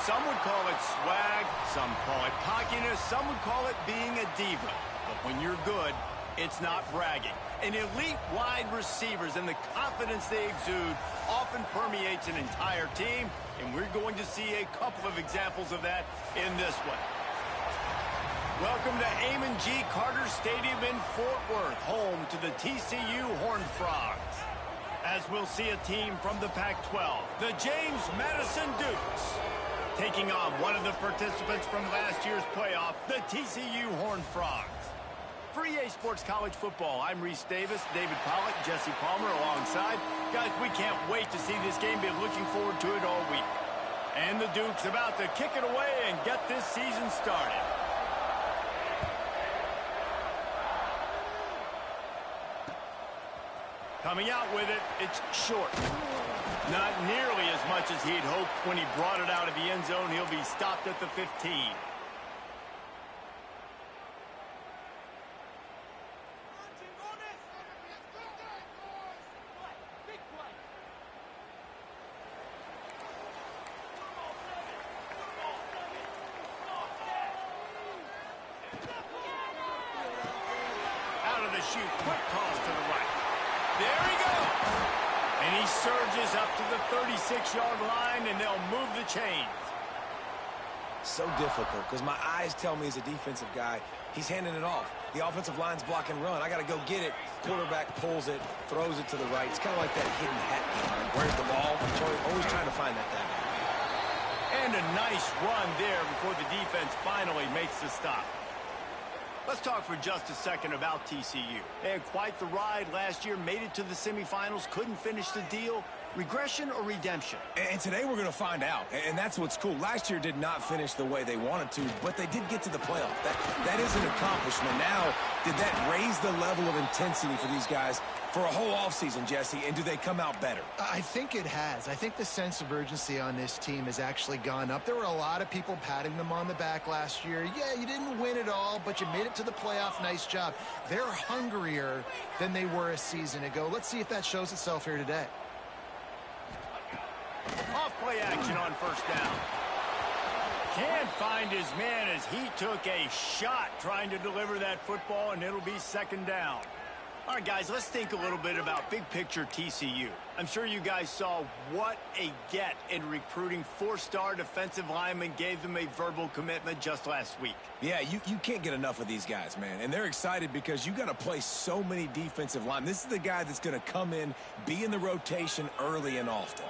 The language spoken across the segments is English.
Some would call it swag, some call it cockiness, some would call it being a diva. But when you're good, it's not bragging. And elite wide receivers and the confidence they exude often permeates an entire team, and we're going to see a couple of examples of that in this one. Welcome to NGNG Carter Stadium in Fort Worth, home to the TCU Horned Frogs. As we'll see a team from the Pac-12, the James Madison Dukes, taking on one of the participants from last year's playoff, the TCU Horned Frogs. For EA Sports College Football, I'm Reese Davis, David Pollack, Jesse Palmer alongside. Guys, we can't wait to see this game. Been looking forward to it all week. And the Dukes about to kick it away and get this season started. Coming out with it, it's short. Not nearly as much as he'd hoped when he brought it out of the end zone. He'll be stopped at the 15. Out of the chute, quick toss to the right. There he goes. And he surges up to the 36-yard line, and they'll move the chains. So difficult, because my eyes tell me as a defensive guy, he's handing it off. The offensive line's block and run. I got to go get it. Quarterback pulls it, throws it to the right. It's kind of like that hidden hat game. Like, where's the ball? I'm always trying to find that guy. And a nice run there before the defense finally makes the stop. Let's talk for just a second about TCU. They had quite the ride last year, made it to the semifinals, couldn't finish the deal. Regression or redemption? And today we're going to find out, and that's what's cool. Last year did not finish the way they wanted to, but they did get to the playoff. That is an accomplishment. Now, did that raise the level of intensity for these guys for a whole offseason, Jesse, and do they come out better? I think it has. I think the sense of urgency on this team has actually gone up. There were a lot of people patting them on the back last year. Yeah, you didn't win it all, but you made it to the playoff. Nice job. They're hungrier than they were a season ago. Let's see if that shows itself here today. Off-play action on first down. Can't find his man as he took a shot trying to deliver that football, and it'll be second down. All right, guys, let's think a little bit about big picture TCU. I'm sure you guys saw what a get in recruiting. Four-star defensive linemen gave them a verbal commitment just last week. Yeah, you can't get enough of these guys, man. And they're excited because you got to play so many defensive linemen. This is the guy that's going to come in, be in the rotation early and often.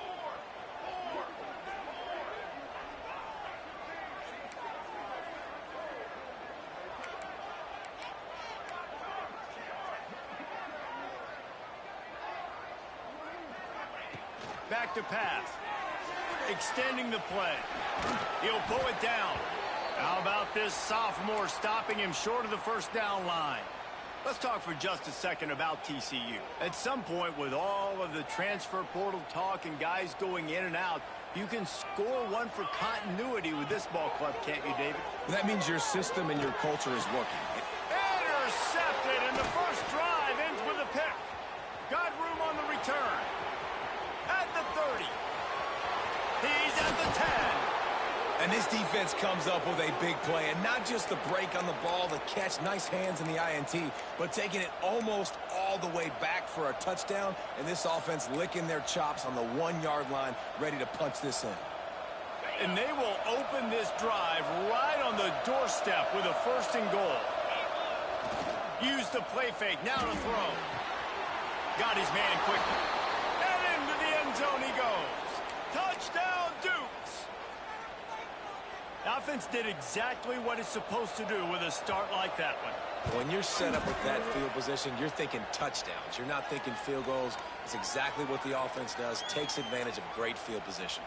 Back to pass. Extending the play. He'll pull it down. How about this sophomore stopping him short of the first down line? Let's talk for just a second about TCU. At some point, with all of the transfer portal talk and guys going in and out, you can score one for continuity with this ball club, can't you, David? That means your system and your culture is working. Intercepted, and the first drive ends with a pick. Got room on the return. At the 30. He's at the 10. And this defense comes up with a big play, and not just the break on the ball, the catch, nice hands in the INT, but taking it almost all the way back for a touchdown, and this offense licking their chops on the 1-yard line, ready to punch this in. And they will open this drive right on the doorstep with a first and goal. Use the play fake, now to throw. Got his man quickly. And into the end zone he goes. Touchdown, Dukes! The offense did exactly what it's supposed to do with a start like that one. When you're set up with that field position, you're thinking touchdowns. You're not thinking field goals. It's exactly what the offense does. Takes advantage of great field position.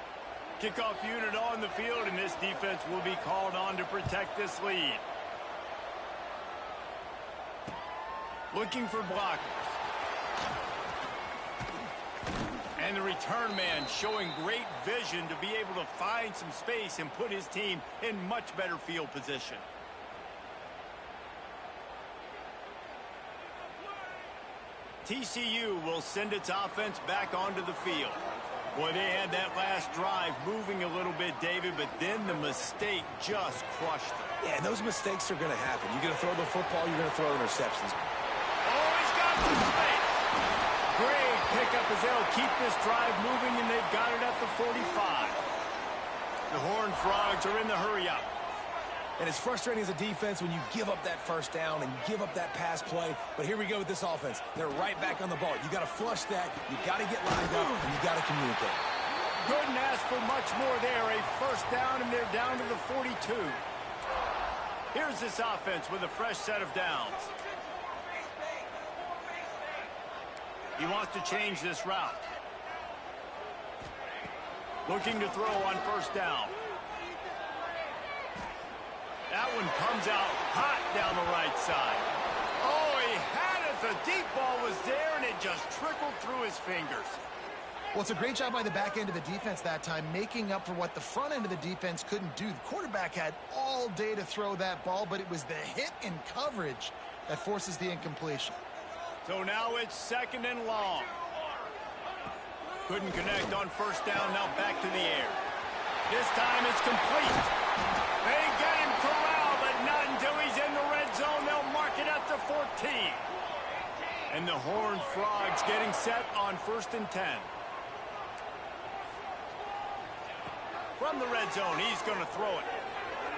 Kickoff unit on the field, and this defense will be called on to protect this lead. Looking for blockers. And the return man showing great vision to be able to find some space and put his team in much better field position. TCU will send its offense back onto the field. Boy, they had that last drive moving a little bit, David, but then the mistake just crushed them. Yeah, and those mistakes are going to happen. You're going to throw the football, you're going to throw interceptions. Oh, he's got some space. Great pickup as they'll keep this drive moving, and they've got it at the 45. The Horned Frogs are in the hurry-up. And it's frustrating as a defense when you give up that first down and you give up that pass play. But here we go with this offense. They're right back on the ball. You got to flush that. You got to get lined up, and you got to communicate. Couldn't ask for much more there. A first down, and they're down to the 42. Here's this offense with a fresh set of downs. He wants to change this route. Looking to throw on first down. That one comes out hot down the right side. Oh, he had it. The deep ball was there, and it just trickled through his fingers. Well, it's a great job by the back end of the defense that time, making up for what the front end of the defense couldn't do. The quarterback had all day to throw that ball, but it was the hit in coverage that forces the incompletion. So now it's second and long. Couldn't connect on first down, now back to the air. This time it's complete. They get him corralled, but not until he's in the red zone. They'll mark it at the 14. And the Horned Frogs getting set on first and 10. From the red zone, he's going to throw it.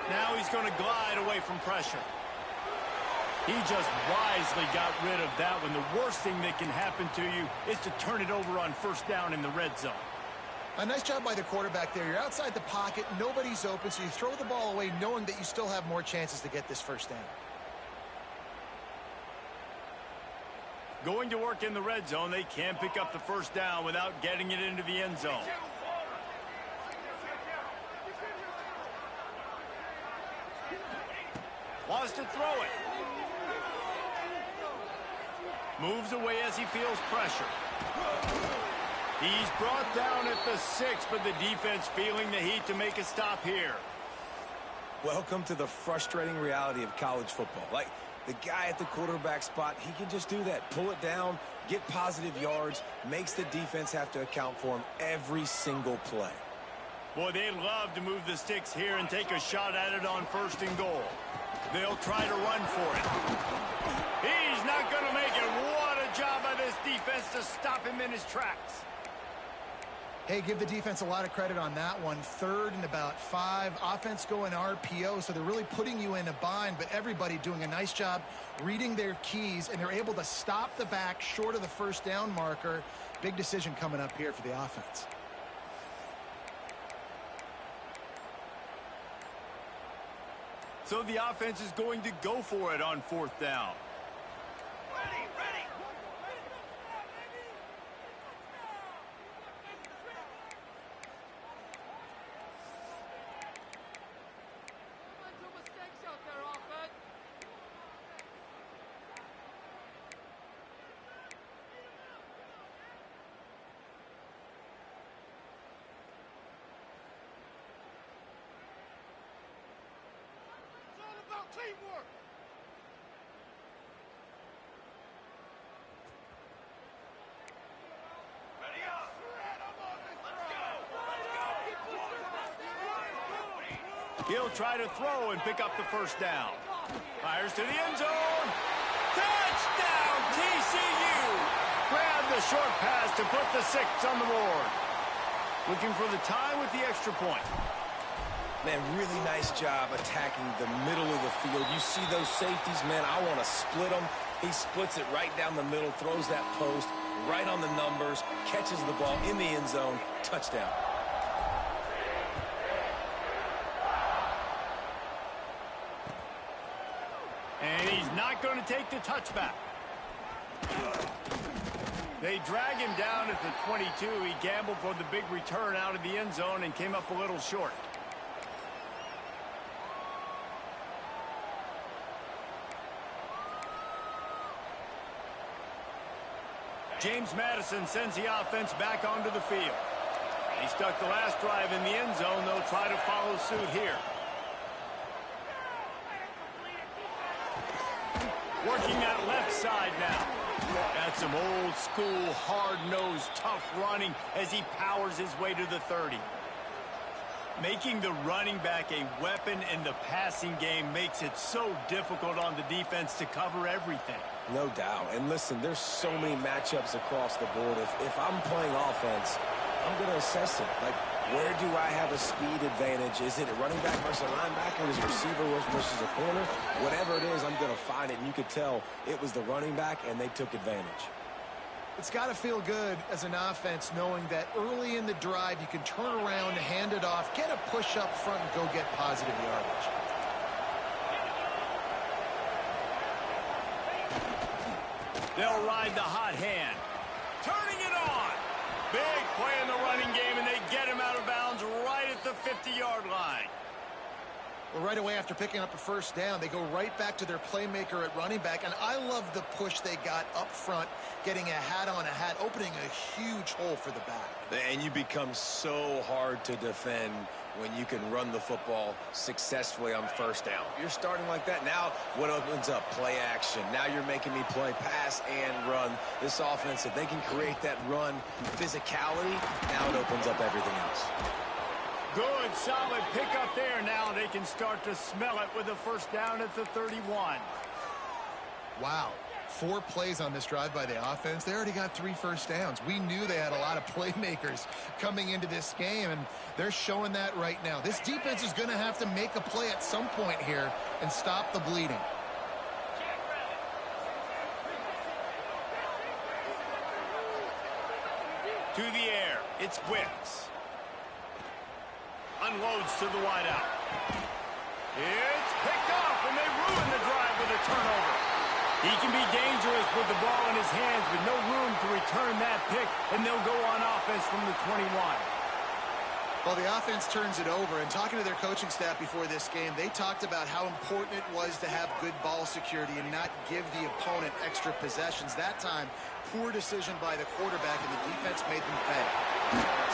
Now he's going to glide away from pressure. He just wisely got rid of that one. The worst thing that can happen to you is to turn it over on first down in the red zone. A nice job by the quarterback there. You're outside the pocket, nobody's open, so you throw the ball away knowing that you still have more chances to get this first down. Going to work in the red zone, they can pick up the first down without getting it into the end zone. Wants to throw it. Moves away as he feels pressure. He's brought down at the 6, but the defense feeling the heat to make a stop here. Welcome to the frustrating reality of college football. Like, the guy at the quarterback spot, he can just do that. Pull it down, get positive yards, makes the defense have to account for him every single play. Boy, they love to move the sticks here and take a shot at it on first and goal. They'll try to run for it. He's not going to make it. What a job by this defense to stop him in his tracks. Hey, give the defense a lot of credit on that one. Third and about 5. Offense going RPO, so they're really putting you in a bind, but everybody doing a nice job reading their keys, and they're able to stop the back short of the first down marker. Big decision coming up here for the offense. So the offense is going to go for it on fourth down. Ready, ready. Mental mistakes out there, offense. It's all about teamwork. Ready up. He'll try to throw and pick up the first down. Fires to the end zone. Touchdown, TCU! Grab the short pass to put the 6 on the board. Looking for the tie with the extra point. Man, really nice job attacking the middle of the field. You see those safeties, man, I want to split them. He splits it right down the middle, throws that post right on the numbers, catches the ball in the end zone, touchdown. And he's not going to take the touchback. They drag him down at the 22. He gambled for the big return out of the end zone and came up a little short. James Madison sends the offense back onto the field. He stuck the last drive in the end zone. They'll try to follow suit here. Working that left side now. That's some old school, hard-nosed, tough running as he powers his way to the 30. Making the running back a weapon in the passing game makes it so difficult on the defense to cover everything. No doubt. And listen, there's so many matchups across the board. If I'm playing offense, I'm going to assess it. Like, where do I have a speed advantage? Is it a running back versus a linebacker? Is it a receiver versus a corner? Whatever it is, I'm going to find it. And you could tell it was the running back, and they took advantage. It's got to feel good as an offense knowing that early in the drive you can turn around, hand it off, get a push up front, and go get positive yardage. They'll ride the hot hand. Turning it on. Big play in the running game, and they get him out of bounds right at the 50-yard line. Well, right away after picking up a first down, they go right back to their playmaker at running back. And I love the push they got up front, getting a hat on a hat, opening a huge hole for the back. And you become so hard to defend when you can run the football successfully on first down. You're starting like that. Now what opens up? Play action. Now you're making me play pass and run. This offense, if they can create that run physicality, now it opens up everything else. Good, solid pickup there. Now they can start to smell it with a first down at the 31. Wow. 4 plays on this drive by the offense. They already got 3 first downs. We knew they had a lot of playmakers coming into this game, and they're showing that right now. This defense is going to have to make a play at some point here and stop the bleeding. To the air. It's Wicks. Unloads to the wideout. It's picked off, and they ruin the drive with a turnover. He can be dangerous with the ball in his hands, but no room to return that pick, and they'll go on offense from the 21. Well, the offense turns it over, and talking to their coaching staff before this game, they talked about how important it was to have good ball security and not give the opponent extra possessions. That time, poor decision by the quarterback, and the defense made them pay.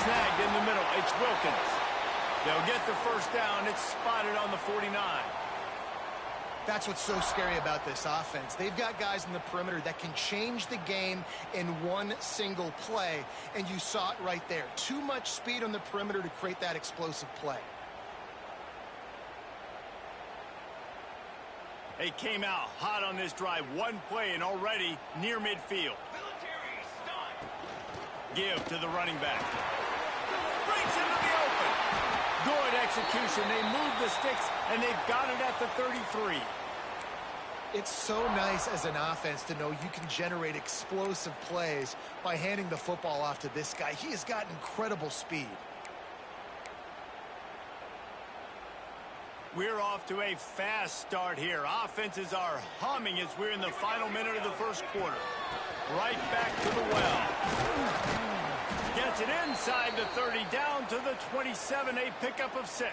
Snagged in the middle. It's Wilkins. They'll get the first down. It's spotted on the 49. That's what's so scary about this offense. They've got guys in the perimeter that can change the game in one single play, and you saw it right there. Too much speed on the perimeter to create that explosive play. They came out hot on this drive. One play and already near midfield. Give to the running back. Breaks into the open. Good execution. They move the sticks, and they've got it at the 33. It's so nice as an offense to know you can generate explosive plays by handing the football off to this guy. He has got incredible speed. We're off to a fast start here. Offenses are humming as we're in the final minute of the first quarter. Right back to the well. Gets it inside the 30, down to the 27, a pickup of 6.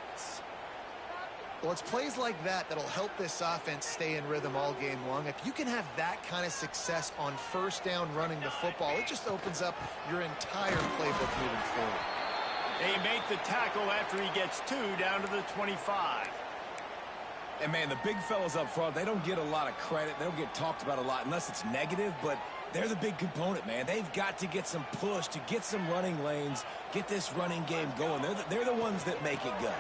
Well, it's plays like that that'll help this offense stay in rhythm all game long. If you can have that kind of success on first down running the football, it just opens up your entire playbook moving forward. They make the tackle after he gets 2 down to the 25. And, man, the big fellas up front, they don't get a lot of credit. They don't get talked about a lot unless it's negative, but they're the big component, man. They've got to get some push, to get some running lanes, get this running game going. They're the ones that make it go.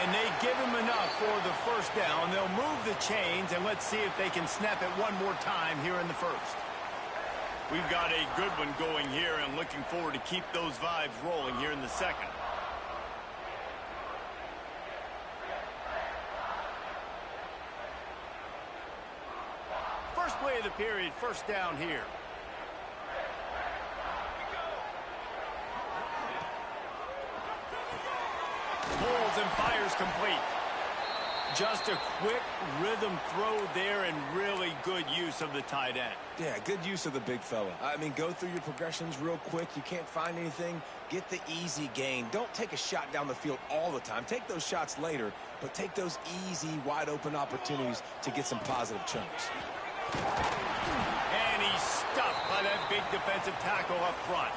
And they give him enough for the first down. They'll move the chains, and let's see if they can snap it one more time here in the first. We've got a good one going here, and looking forward to keep those vibes rolling here in the second. First play of the period, first down here. Pulls and fires complete. Just a quick rhythm throw there and really good use of the tight end. Yeah, good use of the big fella. I mean, go through your progressions real quick. You can't find anything. Get the easy gain. Don't take a shot down the field all the time. Take those shots later, but take those easy, wide-open opportunities to get some positive chunks. And he's stuffed by that big defensive tackle up front.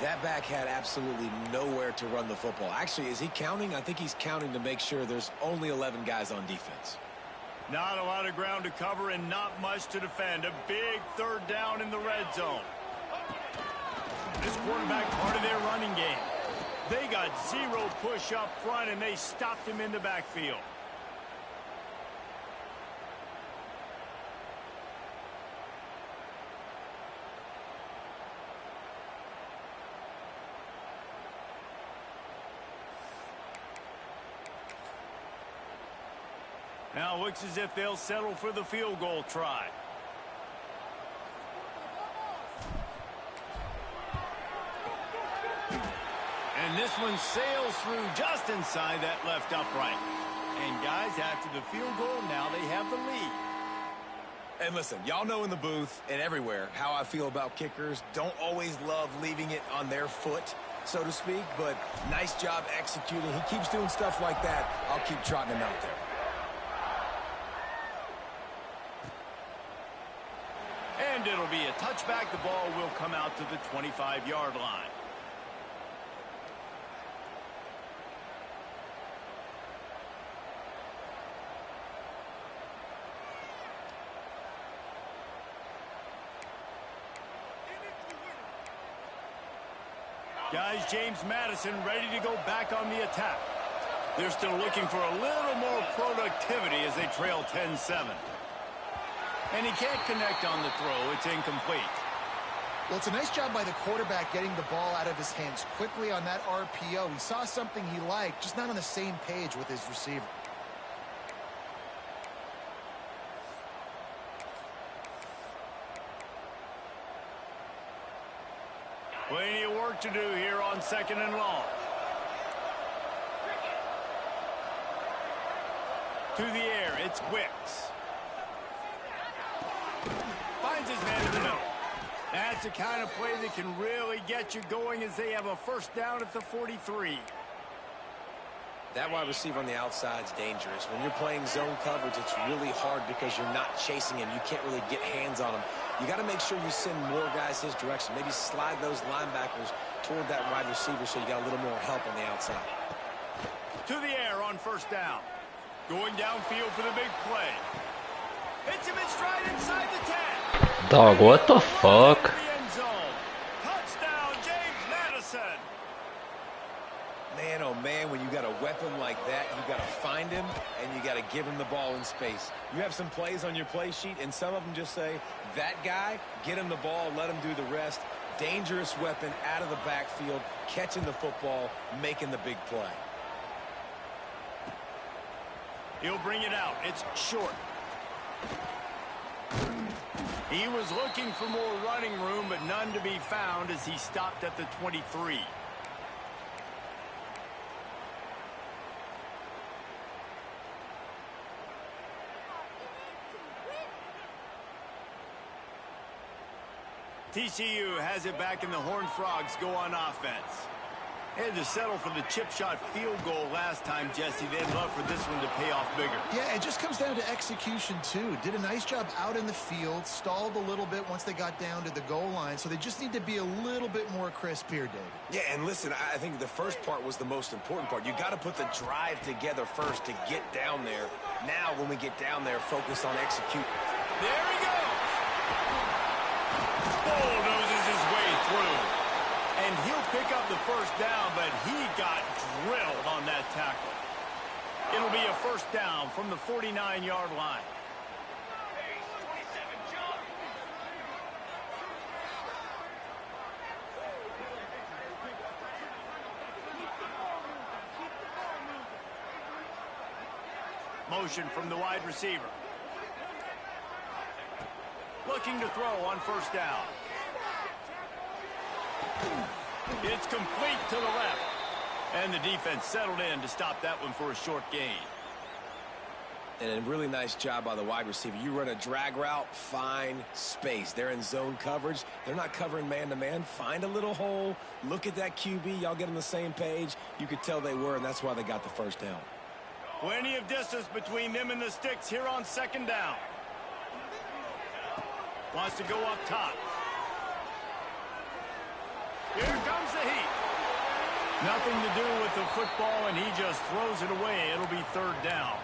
That back had absolutely nowhere to run the football. Actually, is he counting? I think he's counting to make sure there's only 11 guys on defense. Not a lot of ground to cover and not much to defend. A big third down in the red zone. This quarterback part of their running game. They got zero push up front, and they stopped him in the backfield. Now looks as if they'll settle for the field goal try. And this one sails through just inside that left upright. And guys, after the field goal, now they have the lead. And listen, y'all know in the booth and everywhere how I feel about kickers. Don't always love leaving it on their foot, so to speak, but nice job executing. He keeps doing stuff like that. I'll keep trotting him out there. And it'll be a touchback. The ball will come out to the 25-yard line. Guys, James Madison ready to go back on the attack. They're still looking for a little more productivity as they trail 10-7. And he can't connect on the throw. It's incomplete. Well, it's a nice job by the quarterback getting the ball out of his hands quickly on that RPO. He saw something he liked, just not on the same page with his receiver. Plenty of work to do here on 2nd and long. To the air, it's Wicks. Finds his man in the middle. That's the kind of play that can really get you going as they have a first down at the 43. That wide receiver on the outside is dangerous. When you're playing zone coverage, it's really hard because you're not chasing him. You can't really get hands on him. You got to make sure you send more guys his direction. Maybe slide those linebackers toward that wide receiver so you got a little more help on the outside. To the air on first down. Going downfield for the big play. Hits him in stride inside the 10. Dog, what the fuck? Touchdown, James Madison. Man, oh man, when you got a weapon like that, you got to find him and you got to give him the ball in space. You have some plays on your play sheet, and some of them just say, that guy, get him the ball, let him do the rest. Dangerous weapon out of the backfield, catching the football, making the big play. He'll bring it out. It's short. He was looking for more running room, but none to be found as he stopped at the 23. TCU has it back, and the Horned Frogs go on offense. They had to settle for the chip shot field goal last time, Jesse. They'd love for this one to pay off bigger. Yeah, it just comes down to execution, too. Did a nice job out in the field, stalled a little bit once they got down to the goal line, so they just need to be a little bit more crisp here, David. Yeah, and listen, I think the first part was the most important part. You got to put the drive together first to get down there. Now, when we get down there, focus on executing. There he goes. Bulldozes his way through. And he'll pick up the first down, but he got drilled on that tackle. It'll be a first down from the 49-yard line. Motion from the wide receiver. Looking to throw on first down. It's complete to the left. And the defense settled in to stop that one for a short gain. And a really nice job by the wide receiver. You run a drag route, find space. They're in zone coverage. They're not covering man-to-man. Find a little hole. Look at that QB. Y'all get on the same page. You could tell they were, and that's why they got the first down. Plenty of distance between them and the sticks here on second down. Wants to go up top. Here comes the heat. Nothing to do with the football, and he just throws it away. It'll be third down.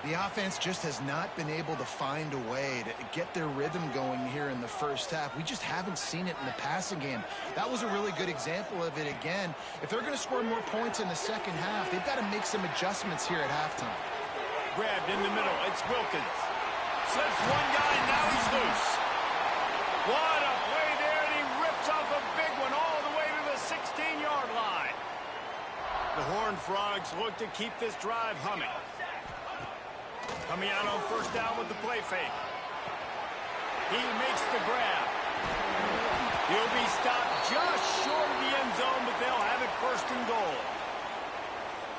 The offense just has not been able to find a way to get their rhythm going here in the first half. We just haven't seen it in the passing game. That was a really good example of it again. If they're going to score more points in the second half, they've got to make some adjustments here at halftime. Grabbed in the middle. It's Wilkins. Slips one guy, now he's loose. What a play there, and he rips off a big one all the way to the 16-yard line. The Horned Frogs look to keep this drive humming. Coming out on first down with the play fake. He makes the grab. He'll be stopped just short of the end zone, but they'll have it first and goal.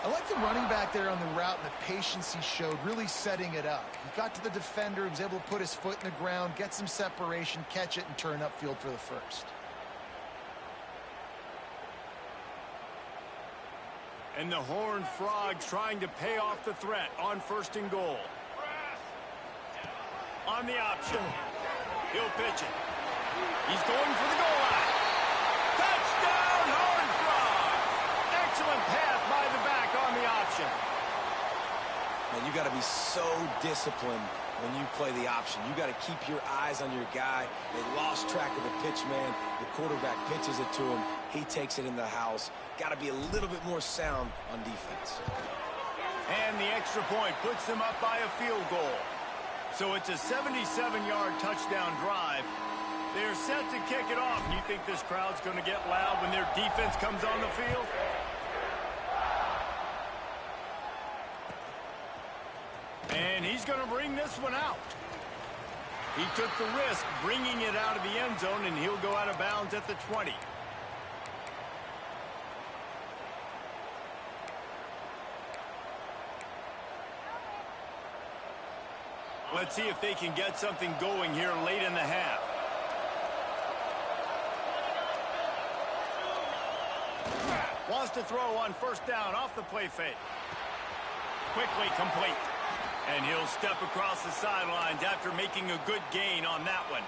I like the running back there on the route and the patience he showed, really setting it up. He got to the defender, he was able to put his foot in the ground, get some separation, catch it, and turn upfield for the first. And the Horned Frogs trying to pay off the threat on first and goal. On the option. He'll pitch it. He's going for the goal line. Touchdown, Horned Frogs! Excellent pass by the back on the option. Man, you got to be so disciplined when you play the option. You got to keep your eyes on your guy. They lost track of the pitch, man. The quarterback pitches it to him. He takes it in the house. Got to be a little bit more sound on defense. And the extra point puts them up by a field goal. So it's a 77-yard touchdown drive. They're set to kick it off. You think this crowd's going to get loud when their defense comes on the field? And he's going to bring this one out. He took the risk bringing it out of the end zone, and he'll go out of bounds at the 20. Let's see if they can get something going here late in the half. Wants to throw on first down off the play fake. Quickly complete. And he'll step across the sidelines after making a good gain on that one.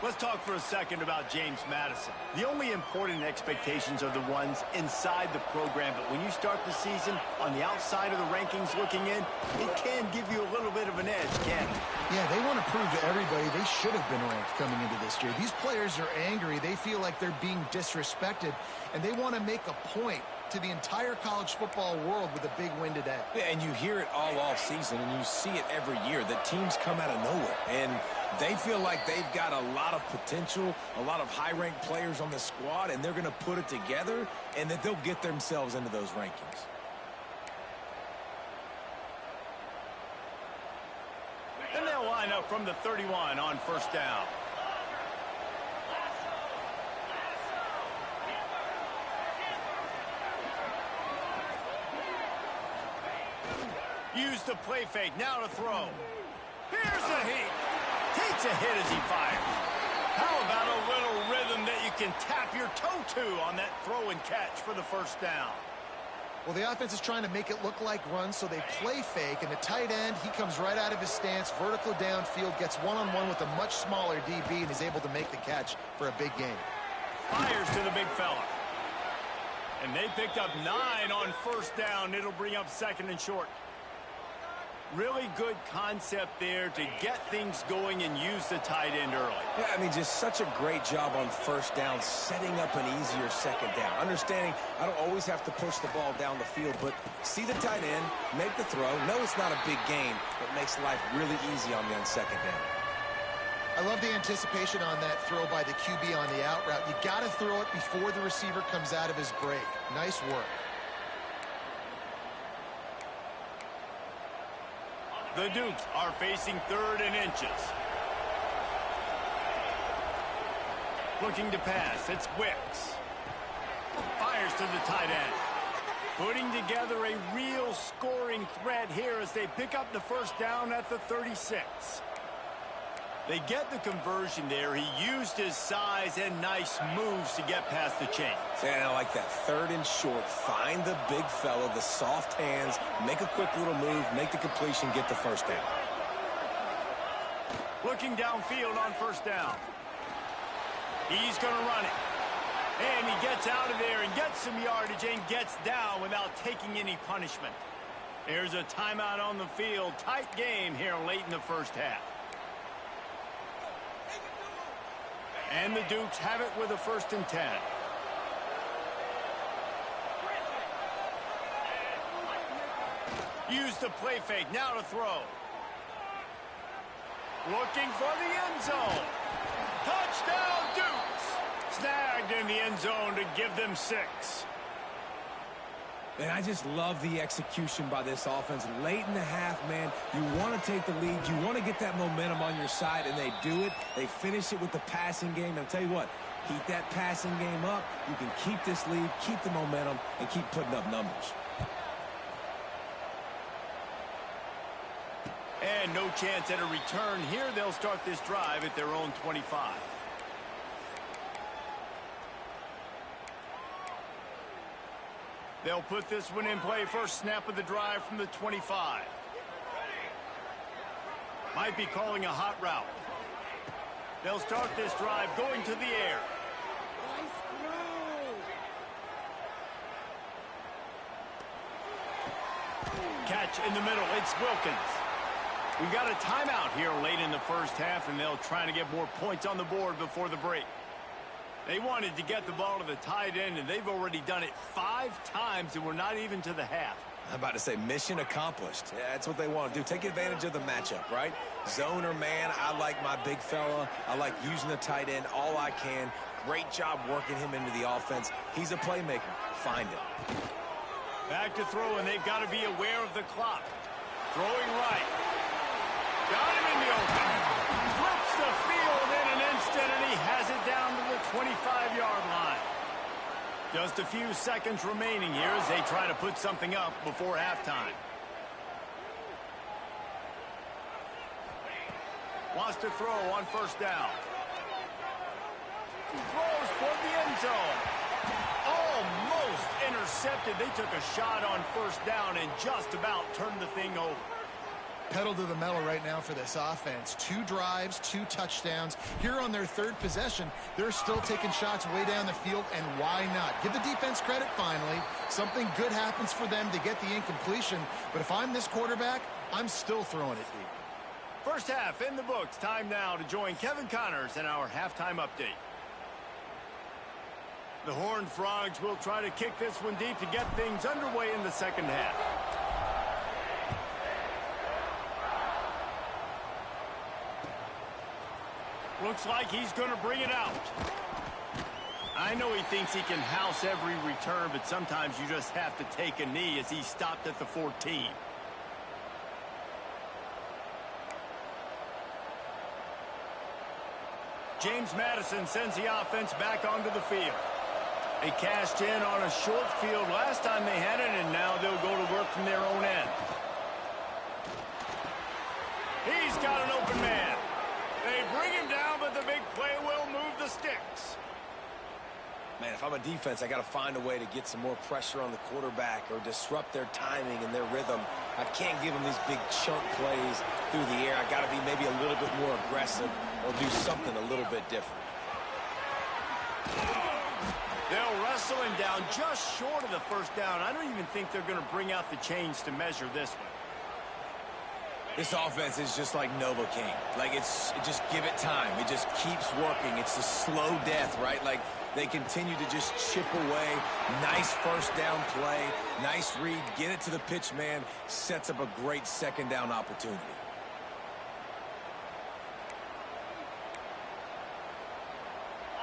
Let's talk for a second about James Madison. The only important expectations are the ones inside the program, but when you start the season on the outside of the rankings looking in, it can give you a little bit of an edge, can't it? Yeah, they want to prove to everybody they should have been ranked coming into this year. These players are angry. They feel like they're being disrespected, and they want to make a point to the entire college football world with a big win today. Yeah, and you hear it all season, and you see it every year. The teams come out of nowhere, and they feel like they've got a lot of potential, a lot of high-ranked players on the squad, and they're going to put it together, and that they'll get themselves into those rankings. And they'll line up from the 31 on first down. Use the play fake, now to throw. Here's a heat. Takes a hit as he fires. How about a little rhythm that you can tap your toe to on that throw and catch for the first down? Well, the offense is trying to make it look like runs, so they play fake, and the tight end, he comes right out of his stance, vertical downfield, gets one-on-one with a much smaller DB, and is able to make the catch for a big gain. Fires to the big fella. And they picked up 9 on first down. It'll bring up second and short. Really good concept there to get things going and use the tight end early. Yeah, I mean, just such a great job on first down, setting up an easier second down. Understanding I don't always have to push the ball down the field, but see the tight end, make the throw. No, it's not a big gain, but makes life really easy on me on second down. I love the anticipation on that throw by the QB on the out route. You got to throw it before the receiver comes out of his break. Nice work. The Dukes are facing 3rd and inches. Looking to pass. It's Wicks. Fires to the tight end. Putting together a real scoring threat here as they pick up the first down at the 36. They get the conversion there. He used his size and nice moves to get past the chains. And I like that 3rd and short. Find the big fella, the soft hands, make a quick little move, make the completion, get the first down. Looking downfield on first down. He's going to run it. And he gets out of there and gets some yardage and gets down without taking any punishment. Here's a timeout on the field. Tight game here late in the first half. And the Dukes have it with a 1st and 10. Use the play fake. Now to throw. Looking for the end zone. Touchdown, Dukes. Snagged in the end zone to give them 6. And I just love the execution by this offense. Late in the half, man, you want to take the lead. You want to get that momentum on your side, and they do it. They finish it with the passing game. And I'll tell you what, keep that passing game up. You can keep this lead, keep the momentum, and keep putting up numbers. And no chance at a return here. They'll start this drive at their own 25. They'll put this one in play. First snap of the drive from the 25. Might be calling a hot route. They'll start this drive going to the air. Catch in the middle. It's Wilkins. We've got a timeout here late in the first half, and they'll try to get more points on the board before the break. They wanted to get the ball to the tight end, and they've already done it 5 times, and we're not even to the half. I'm about to say mission accomplished. Yeah, that's what they want to do. Take advantage of the matchup, right? Zone or man, I like my big fella. I like using the tight end all I can. Great job working him into the offense. He's a playmaker. Find him. Back to throw, and they've got to be aware of the clock. Throwing right. Got him in the open. Flips the field in an instant, and he has it down to the 25-yard line. Just a few seconds remaining here as they try to put something up before halftime. Wants to throw on first down. Throws toward the end zone. Almost intercepted. They took a shot on first down and just about turned the thing over. Pedal to the metal right now for this offense. 2 drives, 2 touchdowns. Here on their 3rd possession, they're still taking shots way down the field, and why not? Give the defense credit finally. Something good happens for them to get the incompletion, but if I'm this quarterback, I'm still throwing it deep. First half in the books. Time now to join Kevin Connors in our halftime update. The Horned Frogs will try to kick this one deep to get things underway in the second half. Looks like he's going to bring it out. I know he thinks he can house every return, but sometimes you just have to take a knee as he stopped at the 14. James Madison sends the offense back onto the field. They cashed in on a short field last time they had it, and now they'll go to work from their own end. He's got an open man. They bring him down, but the big play will move the sticks. Man, if I'm a defense, I got to find a way to get some more pressure on the quarterback or disrupt their timing and their rhythm. I can't give them these big chunk plays through the air. I got to be maybe a little bit more aggressive or do something a little bit different. They'll wrestle him down just short of the first down. I don't even think they're going to bring out the chains to measure this one. This offense is just like Novocaine. Like, just give it time. It just keeps working. It's a slow death, right? Like, they continue to just chip away. Nice first down play. Nice read. Get it to the pitch man. Sets up a great second down opportunity.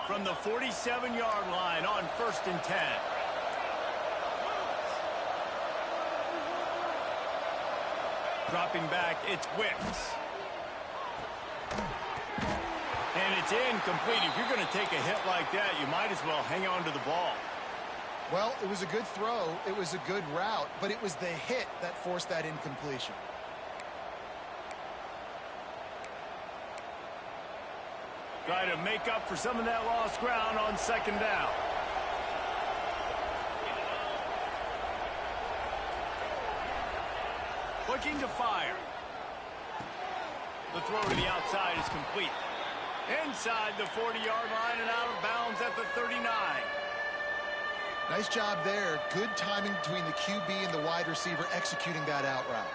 From the 47-yard line on 1st and 10. Dropping back, it's Wicks. And it's incomplete. If you're going to take a hit like that, you might as well hang on to the ball. Well, it was a good throw. It was a good route, but it was the hit that forced that incompletion. Try to make up for some of that lost ground on second down. Looking to fire. The throw to the outside is complete. Inside the 40-yard line and out of bounds at the 39. Nice job there. Good timing between the QB and the wide receiver executing that out route.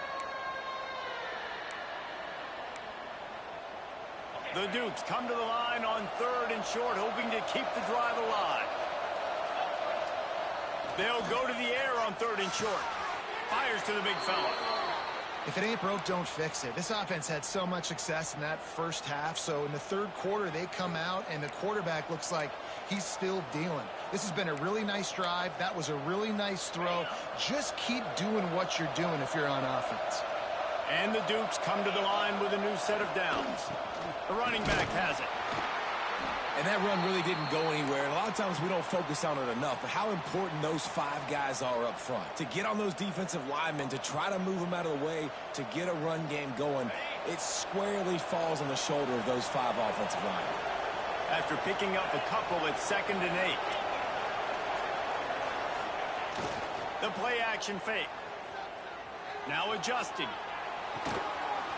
The Dukes come to the line on 3rd and short, hoping to keep the drive alive. They'll go to the air on 3rd and short. Fires to the big fella. If it ain't broke, don't fix it. This offense had so much success in that first half, so in the 3rd quarter, they come out, and the quarterback looks like he's still dealing. This has been a really nice drive. That was a really nice throw. Just keep doing what you're doing if you're on offense. And the Dukes come to the line with a new set of downs. The running back has it. And that run really didn't go anywhere. And a lot of times we don't focus on it enough, but how important those 5 guys are up front. To get on those defensive linemen, to try to move them out of the way, to get a run game going, it squarely falls on the shoulder of those 5 offensive linemen. After picking up a couple at 2nd and 8. The play action fake. Now adjusting.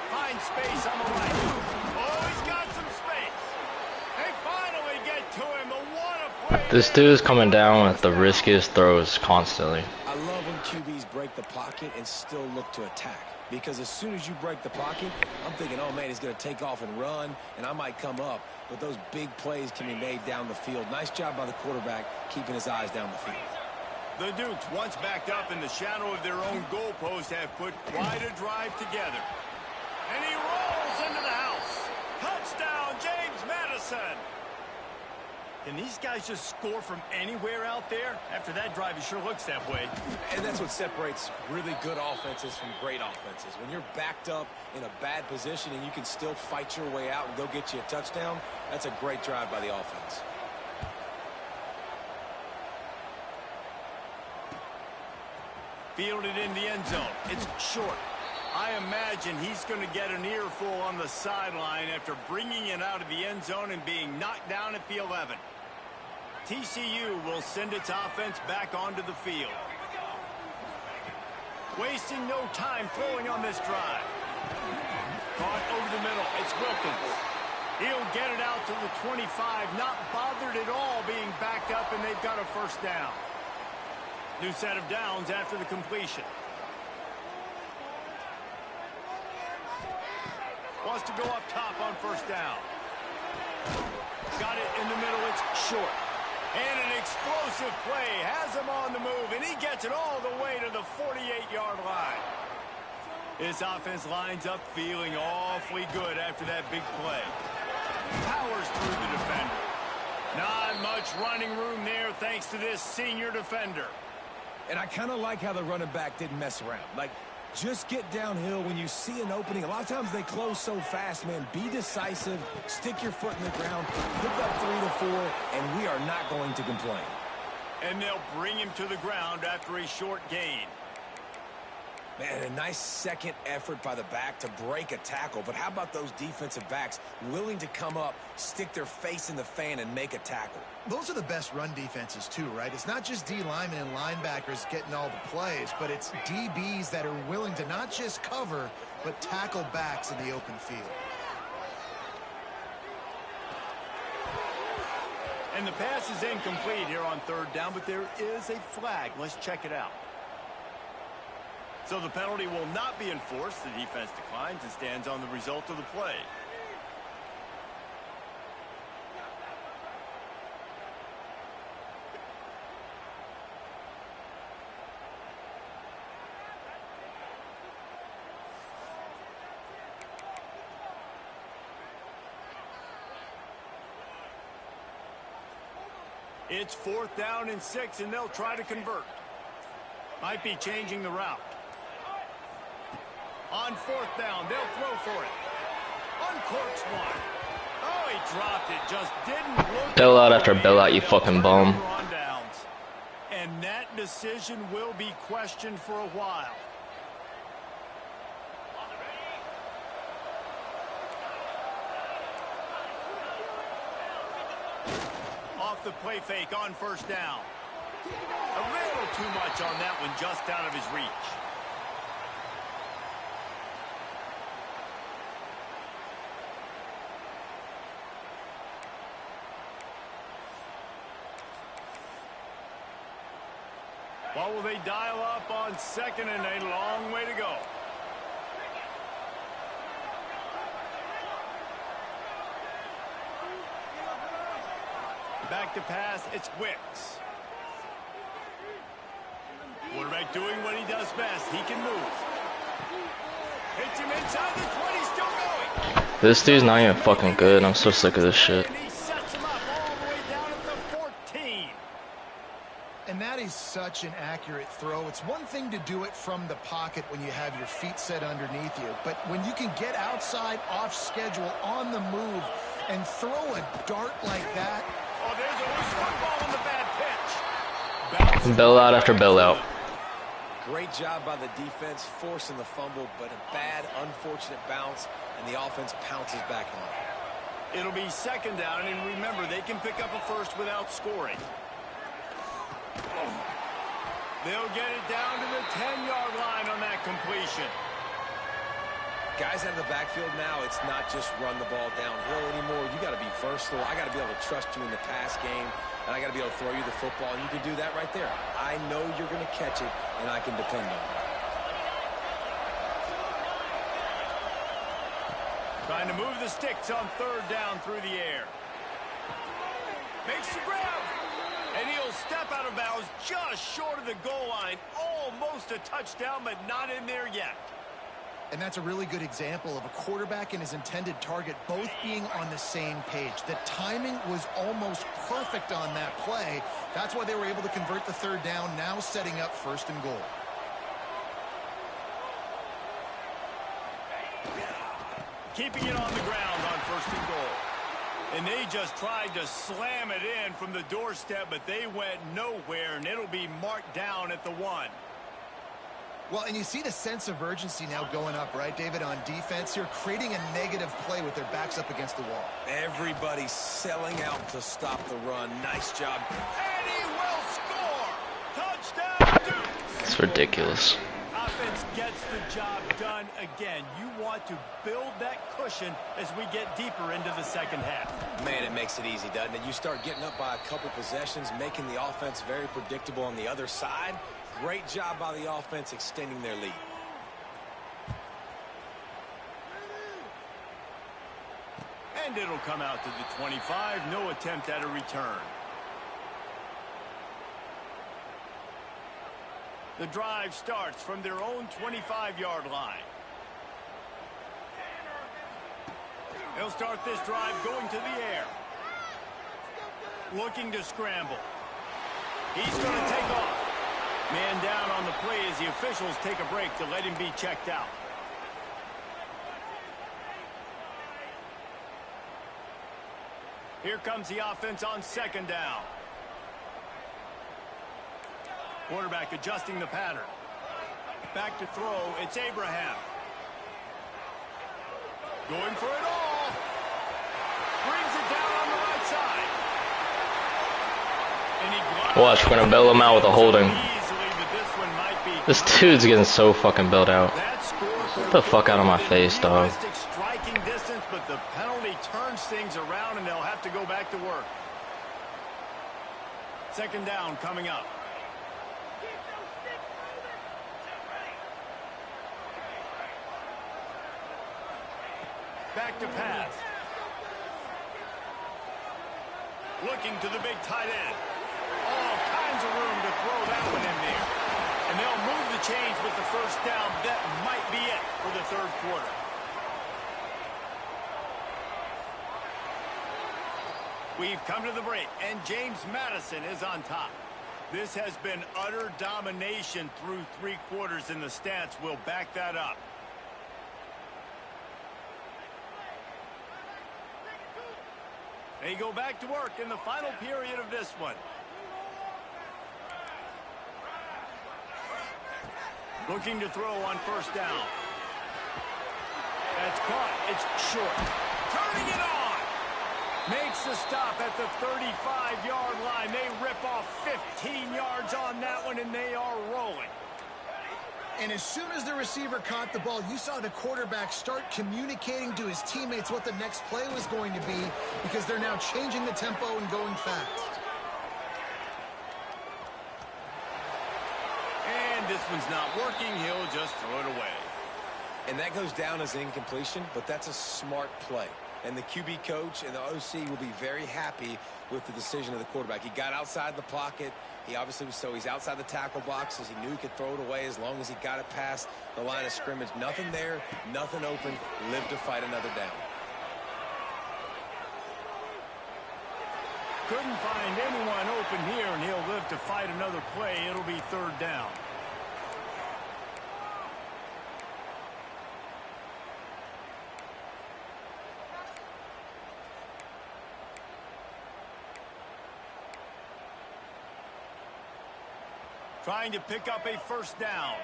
Finds space on the right. Oh, he's got some space. They finally get to him. But what a play. This dude is coming down with the riskiest throws constantly. I love when QBs break the pocket and still look to attack. Because as soon as you break the pocket, I'm thinking, oh, man, he's going to take off and run, and I might come up. But those big plays can be made down the field. Nice job by the quarterback keeping his eyes down the field. The Dukes, once backed up in the shadow of their own goalpost, have put quite a drive together. And he rolls into the house. Touchdown, James Madison. Can these guys just score from anywhere out there? After that drive, it sure looks that way. And that's what separates really good offenses from great offenses. When you're backed up in a bad position and you can still fight your way out and go get you a touchdown, that's a great drive by the offense. Fielded in the end zone. It's short. I imagine he's going to get an earful on the sideline after bringing it out of the end zone and being knocked down at the 11. TCU will send its offense back onto the field. Wasting no time throwing on this drive. Caught over the middle. It's Wilkins. He'll get it out to the 25. Not bothered at all being backed up, and they've got a first down. New set of downs after the completion. Wants to go up top on first down. Got it in the middle. It's short. And an explosive play has him on the move, and he gets it all the way to the 48-yard line. This offense lines up feeling awfully good after that big play. Powers through the defender. Not much running room there thanks to this senior defender. And I kind of like how the running back didn't mess around. Like, just get downhill when you see an opening. A lot of times they close so fast, man. Be decisive. Stick your foot in the ground. Pick up 3 to 4, and we are not going to complain. And they'll bring him to the ground after a short gain. Man, a nice second effort by the back to break a tackle. But how about those defensive backs willing to come up, stick their face in the fan, and make a tackle? Those are the best run defenses, too, right? It's not just D linemen and linebackers getting all the plays, but it's DBs that are willing to not just cover, but tackle backs in the open field. And the pass is incomplete here on third down, but there is a flag. Let's check it out. So the penalty will not be enforced. The defense declines and stands on the result of the play. It's 4th down and 6, and they'll try to convert. Might be changing the route. On 4th down, they'll throw for it. Uncorks one. Oh, he dropped it. Just didn't look. Bail out after bail out, you fucking bum. And that decision will be questioned for a while. Off the play fake on first down. A little too much on that one, just out of his reach. What will they dial up on second and a long way to go? Back to pass, it's Wicks. Quarterback doing what he does best. He can move. Hits him inside the 20, still going. This dude's not even fucking good. I'm so sick of this shit. And he sets him up all the way down at the 14. And that is such an accurate throw. It's one thing to do it from the pocket when you have your feet set underneath you, but when you can get outside, off schedule, on the move, and throw a dart like that. Oh, there's a loose football on the bad pitch. Bailout after bailout. Great job by the defense forcing the fumble, but a bad, unfortunate bounce, and the offense pounces back on it. It'll be second down, and remember, they can pick up a first without scoring. They'll get it down to the 10-yard line on that completion. Guys out of the backfield now, it's not just run the ball downhill anymore. You got to be versatile. I got to be able to trust you in the pass game, and I got to be able to throw you the football, and you can do that right there. I know you're going to catch it, and I can depend on it. Trying to move the sticks on third down through the air. Makes the grab. And he'll step out of bounds just short of the goal line. Almost a touchdown, but not in there yet. And that's a really good example of a quarterback and his intended target both being on the same page. The timing was almost perfect on that play. That's why they were able to convert the third down, now setting up first and goal. Keeping it on the ground on first and goal. And they just tried to slam it in from the doorstep, but they went nowhere, and it'll be marked down at the 1. Well, and you see the sense of urgency now going up, right, David, on defense here, creating a negative play with their backs up against the wall. Everybody's selling out to stop the run. Nice job. And he will score! Touchdown, Duke! It's ridiculous. Offense gets the job done again. You want to build that cushion as we get deeper into the second half. Man, it makes it easy, doesn't it? You start getting up by a couple possessions, making the offense very predictable on the other side. Great job by the offense extending their lead. And it'll come out to the 25. No attempt at a return. The drive starts from their own 25-yard line. They'll start this drive going to the air. Looking to scramble. He's going to take off. Man down on the play as the officials take a break to let him be checked out. Here comes the offense on second down. Quarterback adjusting the pattern. Back to throw. It's Abraham. Going for it all. Brings it down on the right side. And he Watch, we're gonna bail him out with a holding. This dude's getting so fucking bailed out. Get the fuck out of my face, dog. Striking distance, but the penalty turns things around, and they'll have to go back to work. Second down coming up. Back to pass. Looking to the big tight end. All kinds of room to throw that one in there. And they'll move the chains with the first down. That might be it for the third quarter. We've come to the break, and James Madison is on top. This has been utter domination through 3 quarters, and the stats will back that up. They go back to work in the final period of this one. Looking to throw on first down. That's caught. It's short. Turning it on. Makes the stop at the 35-yard line. They rip off 15 yards on that one, and they are rolling. And as soon as the receiver caught the ball, you saw the quarterback start communicating to his teammates what the next play was going to be, because they're now changing the tempo and going fast. this one's not working, he'll just throw it away. And that goes down as incompletion, but that's a smart play. And the QB coach and the OC will be very happy with the decision of the quarterback. He got outside the pocket. He obviously was he's outside the tackle boxes. He knew he could throw it away as long as he got it past the line of scrimmage. Nothing there, nothing open. Live to fight another down. Couldn't find anyone open here, and he'll live to fight another play. It'll be third down. Trying to pick up a first down.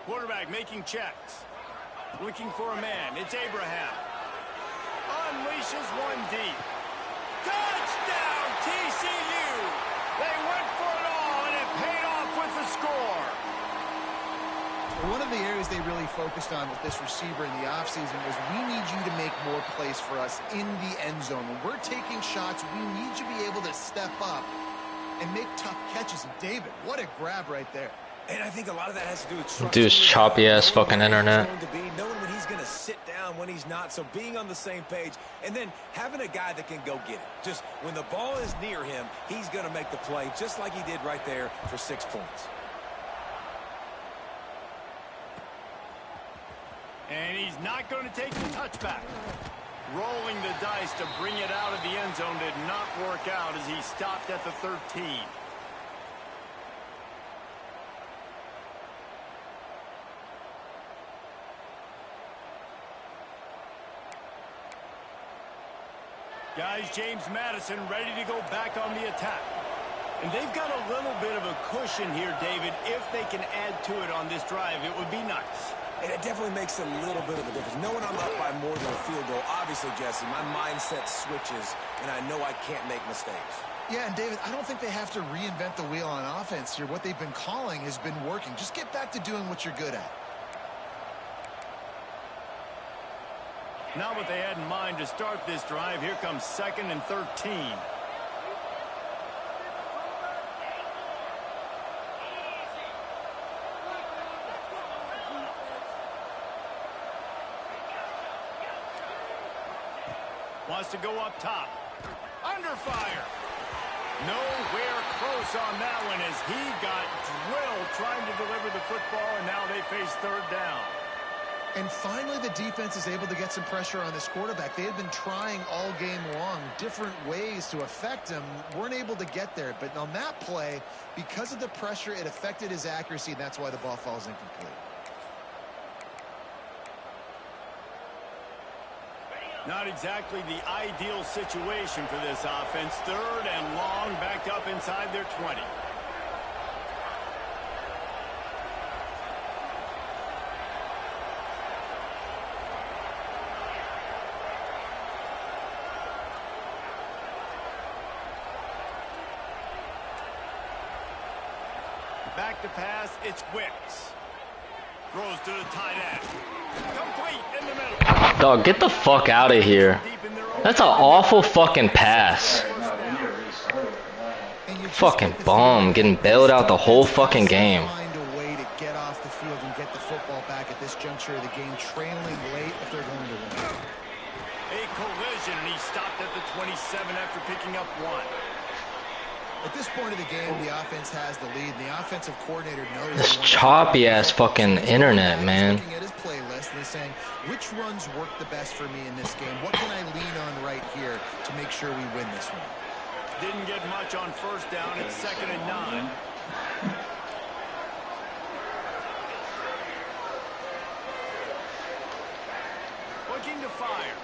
Quarterback making checks. Looking for a man. It's Abraham. Unleashes one deep. Touchdown, TCU! They went for it all, and it paid off with the score. One of the areas they really focused on with this receiver in the offseason was we need you to make more plays for us in the end zone. When we're taking shots, we need you to be able to step up and make tough catches. And David, what a grab right there. And I think a lot of that has to do with trust. Dude's choppy ass fucking internet. Knowing when he's going to sit down, when he's not. So being on the same page, and then having a guy that can go get it. Just when the ball is near him, he's going to make the play, just like he did right there for 6 points. And he's not going to take the touchback. Rolling the dice to bring it out of the end zone did not work out as he stopped at the 13. Guys, James Madison ready to go back on the attack. And they've got a little bit of a cushion here, David. If they can add to it on this drive, it would be nice. And it definitely makes a little bit of a difference. Knowing I'm up by more than a field goal, obviously, Jesse, my mindset switches, and I know I can't make mistakes. Yeah, and David, I don't think they have to reinvent the wheel on offense here. What they've been calling has been working. Just get back to doing what you're good at. Not what they had in mind to start this drive. Here comes 2nd and 13. Wants to go up top. Under fire. Nowhere close on that one as he got drilled trying to deliver the football, and now they face third down. And finally, the defense is able to get some pressure on this quarterback. They had been trying all game long different ways to affect him. Weren't able to get there. But on that play, because of the pressure, it affected his accuracy, and that's why the ball falls incomplete. Not exactly the ideal situation for this offense. Third and long, backed up inside their 20. Back to pass, it's Wicks. Throws to the tight end. Complete in the middle. Dog, get the fuck out of here. That's an awful fucking pass. Fucking bum, getting bailed out the whole fucking game. Find a way to get off the field and get the football back at this juncture of the game, trailing late if they're going to win. A collision, and he stopped at the 27 after picking up 1. At this point of the game, the offense has the lead, and the offensive coordinator knows This choppy ass fucking internet, man. looking at his playlist and he's saying, which runs work the best for me in this game? What can I lean on right here to make sure we win this one? Didn't get much on first down. It's 2nd and 9. Looking to fire.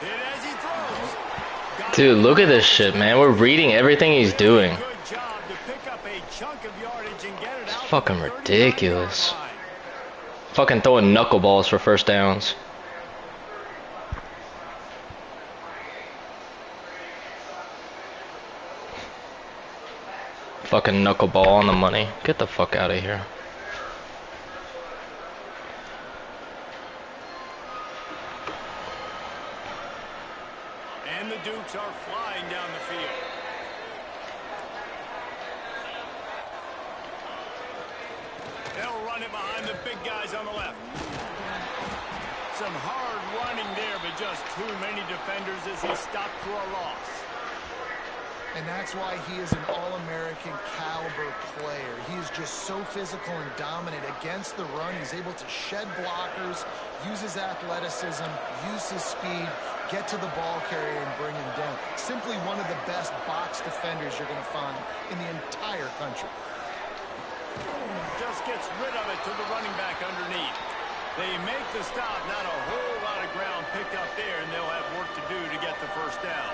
Hit as he throws. Dude, look at this shit, man. We're reading everything he's doing. Good job to pick up a chunk of yardage and get it out. Fucking ridiculous. Fucking throwing knuckleballs for first downs. Fucking knuckleball on the money. Get the fuck out of here. And the Dukes are flying down the field. run it behind the big guys on the left. Some hard running there, but just too many defenders as he stopped for a loss. And that's why he is an All-American caliber player. He is just so physical and dominant against the run. He's able to shed blockers, use his athleticism, use his speed, get to the ball carrier and bring him down. Simply one of the best box defenders you're going to find in the entire country. Just gets rid of it to the running back underneath. They make the stop, not a whole lot of ground picked up there, and they'll have work to do to get the first down.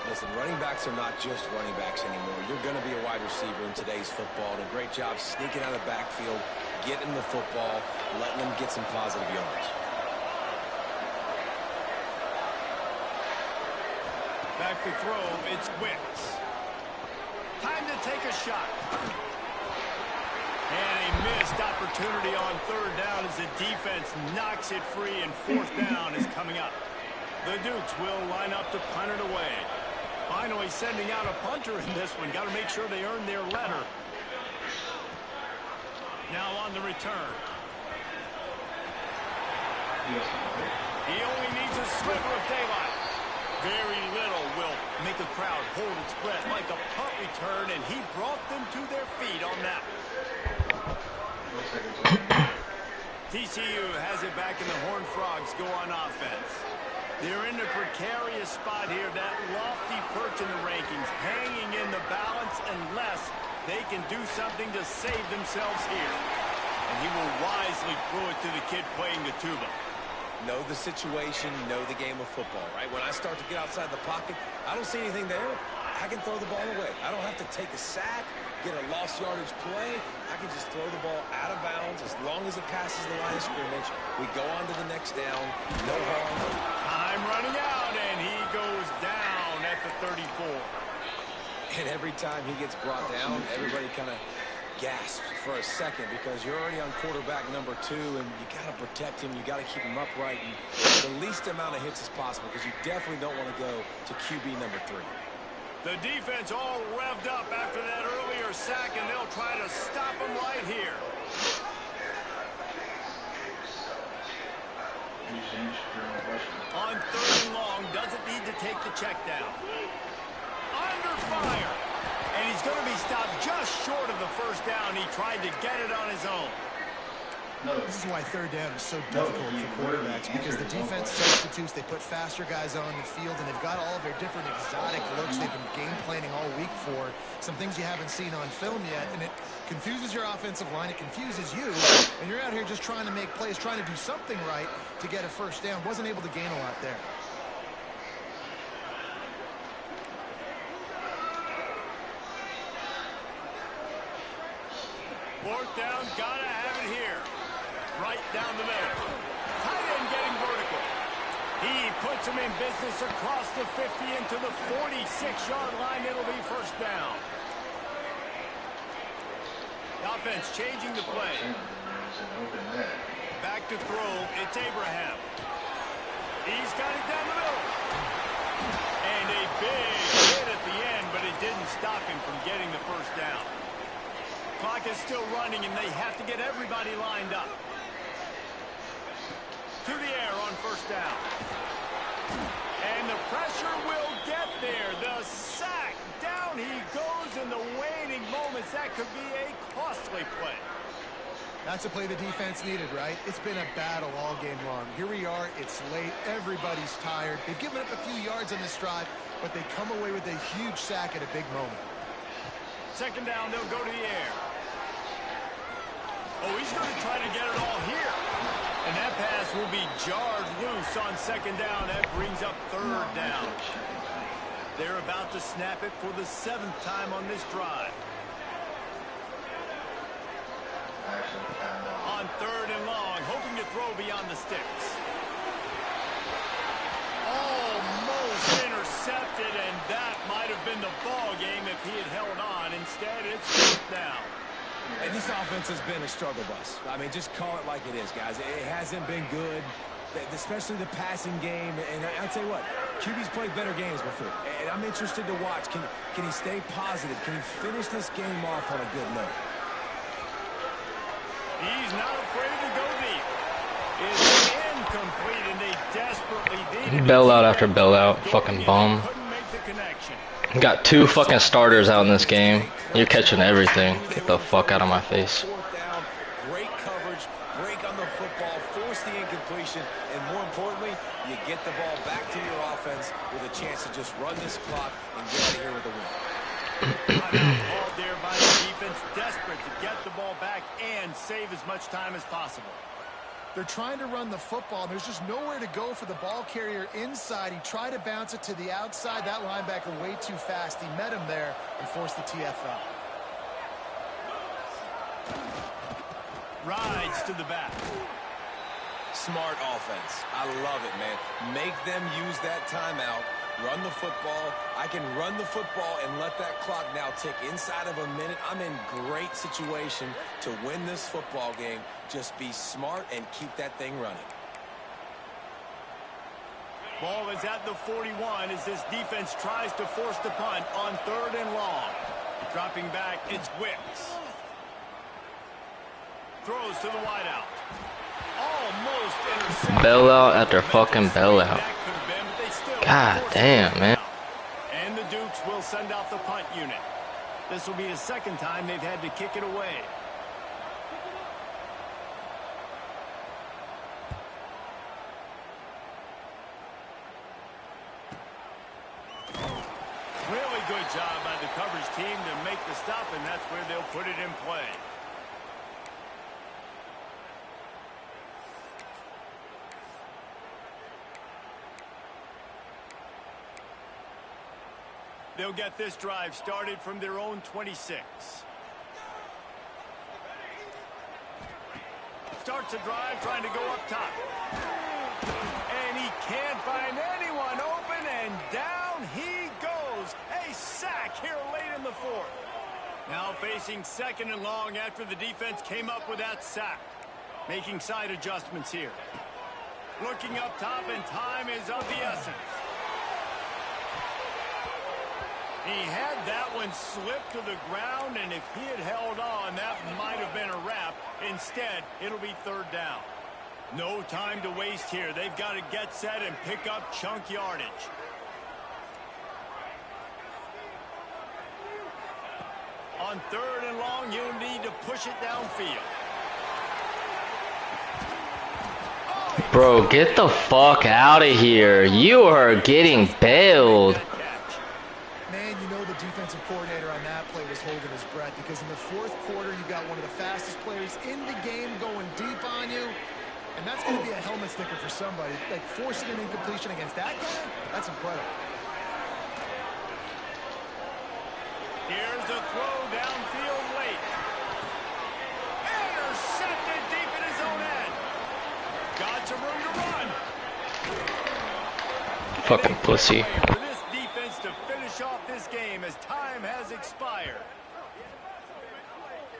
Listen, running backs are not just running backs anymore. You're going to be a wide receiver in today's football. And a great job sneaking out of the backfield, getting the football, letting them get some positive yards. Back to throw, it's Wicks. Time to take a shot. And a missed opportunity on third down as the defense knocks it free, and fourth down is coming up. The Dukes will line up to punt it away. Finally sending out a punter in this one. Got to make sure they earn their letter. Now on the return. He only needs a sliver of daylight. Very little will make a crowd hold its breath like a punt return, and he brought them to their feet on that. TCU has it back, and the Horned Frogs go on offense. They're in a precarious spot here, that lofty perch in the rankings, hanging in the balance unless they can do something to save themselves here. And he will wisely throw it to the kid playing the tuba. Know the situation, know the game of football, right? When I start to get outside the pocket, I don't see anything there. I can throw the ball away. I don't have to take a sack, get a lost yardage play. I can just throw the ball out of bounds as long as it passes the line of scrimmage. We go on to the next down. No harm. Time running out, and he goes down at the 34. And every time he gets brought down, everybody kind of gasps for a second because you're already on quarterback number 2, and you got to protect him. You got to keep him upright and the least amount of hits as possible because you definitely don't want to go to QB number 3. The defense all revved up after that earlier sack, and they'll try to stop him right here. On third and long, doesn't need to take the check down. Under fire. And he's going to be stopped just short of the first down. He tried to get it on his own. This is why third down is so difficult for quarterbacks, because the defense substitutes, they put faster guys on the field, and they've got all of their different exotic looks they've been game planning all week for, some things you haven't seen on film yet, and it confuses your offensive line, it confuses you, and you're out here just trying to make plays, trying to do something right to get a first down. Wasn't able to gain a lot there. Fourth down, gotta have it here. Right down the middle. Tight end getting vertical. He puts him in business across the 50 into the 46-yard line. It'll be first down. The offense changing the play. Back to throw. It's Abraham. He's got it down the middle. And a big hit at the end, but it didn't stop him from getting the first down. Clock is still running, and they have to get everybody lined up. To the air on first down. And the pressure will get there. The sack. Down he goes in the waning moments. That could be a costly play. That's a play the defense needed, right? It's been a battle all game long. Here we are. It's late. Everybody's tired. They've given up a few yards on this drive, but they come away with a huge sack at a big moment. Second down, they'll go to the air. Oh, he's going to try to get it all here. And that pass will be jarred loose on second down. That brings up third down. They're about to snap it for the 7th time on this drive. On third and long, hoping to throw beyond the sticks. Almost intercepted, and that might have been the ball game if he had held on. Instead, it's fourth down. And this offense has been a struggle bus. I mean, just call it like it is, guys. It hasn't been good, especially the passing game. And I'll tell you what, QB's played better games before. And I'm interested to watch. Can he stay positive? Can he finish this game off on a good note? He's not afraid to go deep. It's incomplete, and they desperately needed Bailout after bailout. Fucking bum. couldn't make the connection. Got 2 fucking starters out in this game. You're catching everything. Get the fuck out of my face. Fourth down, great coverage, break on the football, force the incompletion, and more importantly, you get the ball back to your offense with a chance to just run this clock and get out of here with a win. Timeout called there by the defense, desperate to get the ball back and save as much time as possible. They're trying to run the football. There's just nowhere to go for the ball carrier inside. He tried to bounce it to the outside. That linebacker way too fast. He met him there and forced the TFL. Rides to the back. Smart offense. I love it, man. Make them use that timeout. Run the football. I can run the football and let that clock now tick inside of a minute. I'm in great situation to win this football game. Just be smart and keep that thing running. Ball is at the 41 as this defense tries to force the punt on 3rd and long. Dropping back, it's Wicks. Throws to the wideout. Almost intercepted. Bailout after fucking bailout. God damn, man. And the Dukes will send out the punt unit. This will be the 2nd time they've had to kick it away. Really good job by the coverage team to make the stop, and that's where they'll put it in play. They'll get this drive started from their own 26. Starts a drive trying to go up top. And he can't find anyone open, and down he goes. A sack here late in the 4th. Now facing 2nd and long after the defense came up with that sack. Making side adjustments here. Looking up top, and time is of the essence. He had that one slip to the ground, and if he had held on, that might have been a wrap. Instead, it'll be 3rd down. No time to waste here. They've got to get set and pick up chunk yardage. On 3rd and long, you'll need to push it downfield. Bro, get the fuck out of here. You are getting bailed. Defensive coordinator on that play was holding his breath because in the 4th quarter, you got one of the fastest players in the game going deep on you, and that's going to be a helmet sticker for somebody. Like, forcing an incompletion against that guy, that's incredible. Here's a throw downfield late. Intercepted deep in his own end. Got some room to run. Fucking pussy. To finish off this game as time has expired.